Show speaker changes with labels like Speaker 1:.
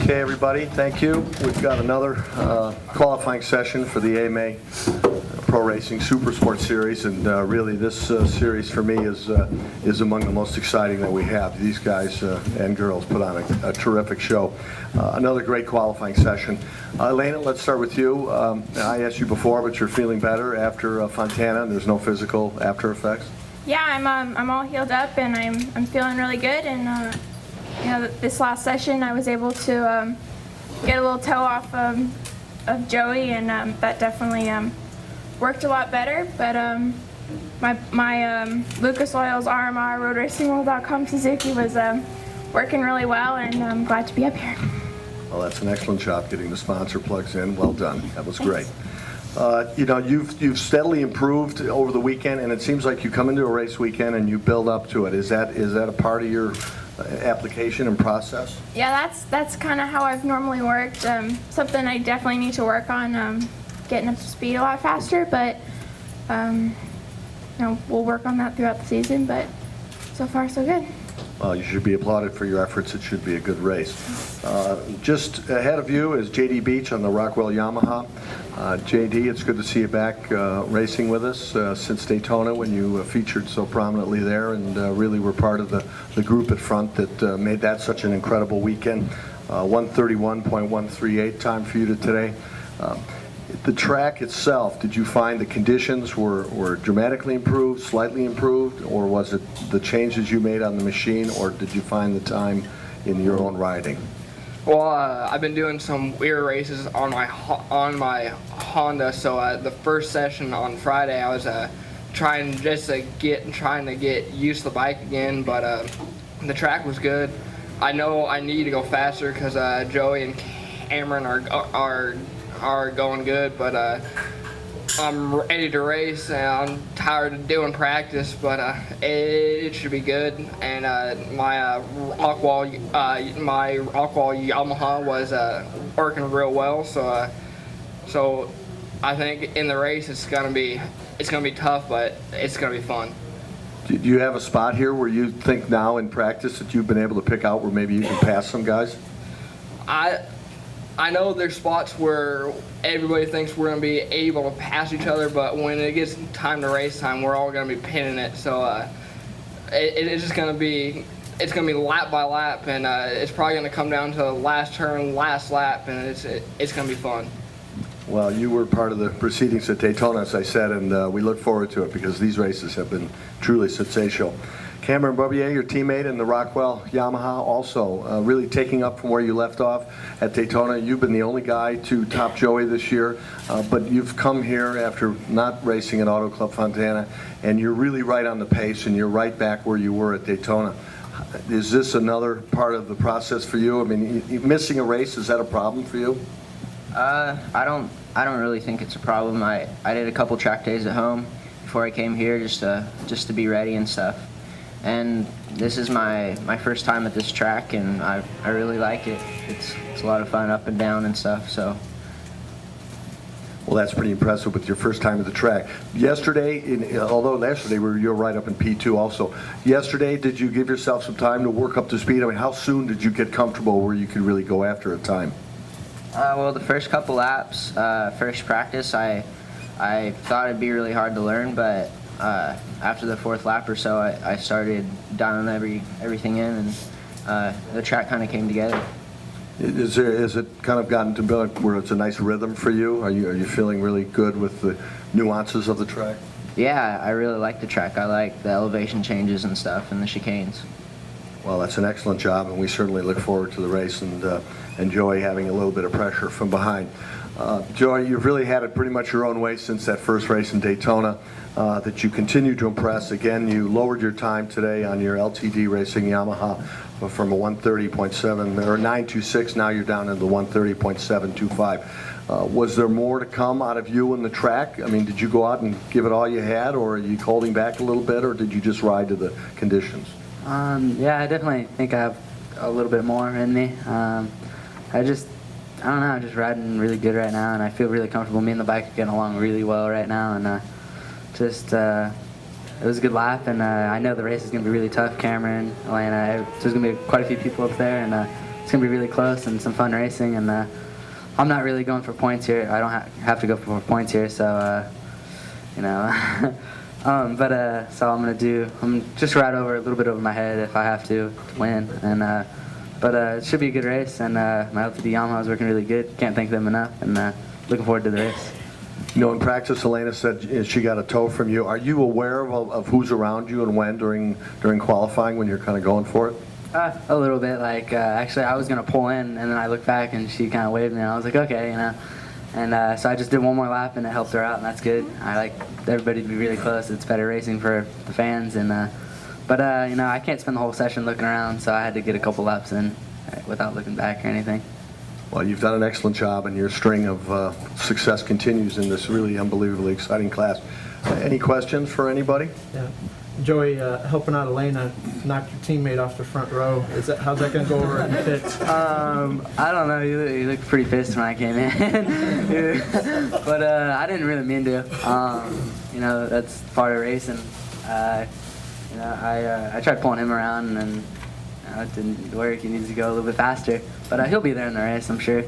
Speaker 1: Okay, everybody, thank you. We've got another qualifying session for the AMA Pro Racing Supersport Series, and really this series for me is among the most exciting that we have. These guys and girls put on a terrific show. Another great qualifying session. Elena, let's start with you. I asked you before, but you're feeling better after Fontana, and there's no physical after effects?
Speaker 2: Yeah, I'm all healed up, and I'm feeling really good. And you know, this last session I was able to get a little toe off of Joey, and that definitely worked a lot better. But my Lucas Oil's RMR RoadRacingWorld.com Suzuki was working really well, and I'm glad to be up here.
Speaker 1: Well, that's an excellent job getting the sponsor plugs in. Well done. That was great. You know, you've steadily improved over the weekend, and it seems like you come into a race weekend and you build up to it. Is that a part of your application and process?
Speaker 2: Yeah, that's kind of how I've normally worked. Something I definitely need to work on, getting up to speed a lot faster, but you know, we'll work on that throughout the season, but so far so good.
Speaker 1: Well, you should be applauded for your efforts. It should be a good race. Just ahead of you is JD Beach on the Rockwall Yamaha. JD, it's good to see you back racing with us since Daytona, when you featured so prominently there, and really were part of the group at front that made that such an incredible weekend. 131.138 time for you today. The track itself, did you find the conditions were dramatically improved, slightly improved, or was it the changes you made on the machine, or did you find the time in your own riding?
Speaker 3: Well, I've been doing some weird races on my Honda. So the first session on Friday, I was trying to get used to the bike again, but the track was good. I know I need to go faster because Joey and Cameron are going good, but I'm ready to race, and I'm tired of doing practice, but it should be good. And my Rockwall Yamaha was working real well, so I think in the race it's gonna be tough, but it's gonna be fun.
Speaker 1: Do you have a spot here where you think now in practice that you've been able to pick out where maybe you can pass some guys?
Speaker 3: I know there's spots where everybody thinks we're going to be able to pass each other, but when it gets time to race time, we're all going to be pinning it. So it's just going to be lap by lap, and it's probably going to come down to the last turn, last lap, and it's going to be fun.
Speaker 1: Well, you were part of the proceedings at Daytona, as I said, and we look forward to it because these races have been truly sensational. Cameron Beaubier, your teammate in the Rockwall Yamaha, also really taking up from where you left off at Daytona. You've been the only guy to top Joey this year, but you've come here after not racing at Auto Club Fontana, and you're really right on the pace, and you're right back where you were at Daytona. Is this another part of the process for you? I mean, missing a race, is that a problem for you?
Speaker 4: I don't really think it's a problem. I did a couple track days at home before I came here just to be ready and stuff. And this is my first time at this track, and I really like it. It's a lot of fun up and down and stuff. So.
Speaker 1: Well, that's pretty impressive with your first time at the track. Yesterday, although yesterday you were right up in P2 also. Yesterday, did you give yourself some time to work up to speed? I mean, how soon did you get comfortable where you could really go after a time?
Speaker 4: Well, the first couple laps, first practice, I thought it'd be really hard to learn, but after the fourth lap or so, I started dialing everything in, and the track kind of came together.
Speaker 1: Is it kind of gotten to be where it's a nice rhythm for you? Are you feeling really good with the nuances of the track?
Speaker 4: Yeah, I really like the track. I like the elevation changes and stuff, and the chicanes.
Speaker 1: Well, that's an excellent job, and we certainly look forward to the race and enjoy having a little bit of pressure from behind. Joey, you've really had it pretty much your own way since that first race in Daytona, that you continue to impress. Again, you lowered your time today on your LTD Racing Yamaha from a 130.7 or 926. Now you're down in the 130.725. Was there more to come out of you in the track? I mean, did you go out and give it all you had, or are you holding back a little bit, or did you just ride to the conditions?
Speaker 5: Yeah, I definitely think I have a little bit more in me. I don't know, I'm just riding really good right now, and I feel really comfortable. Me and the bike are getting along really well right now, and it was a good lap, and I know the race is going to be really tough. Cameron, Elena, there's going to be quite a few people up there, and it's gonna be really close and some fun racing. And I'm not really going for points here. I don't have to go for points here, so you know. So I'm just right over a little bit over my head if I have to win. And but it should be a good race, and my LTD Yamaha is working really good. Can't thank them enough, and looking forward to the race.
Speaker 1: You know, in practice, Elena said she got a tow from you. Are you aware of who's around you and when during qualifying when you're kind of going for it?
Speaker 5: A little bit. Like actually, I was gonna pull in, and then I looked back, and she kind of waved me, and I was like, okay, you know. And so I just did one more lap, and it helped her out, and that's good. I like everybody to be really close. It's better racing for the fans, and but you know, I can't spend the whole session looking around, so I had to get a couple laps in without looking back or anything.
Speaker 1: Well, you've done an excellent job, and your string of success continues in this really unbelievably exciting class. Any questions for anybody?
Speaker 6: Yeah. Joey, helping out Elena, knocked your teammate off the front row. How's that going to go over in the pits?
Speaker 5: I don't know. He looked pretty pissed when I came in, but I didn't really mean to. You know, that's part of racing. You know, I tried pulling him around, and it didn't work. He needs to go a little bit faster, but he'll be there in the race, I'm sure.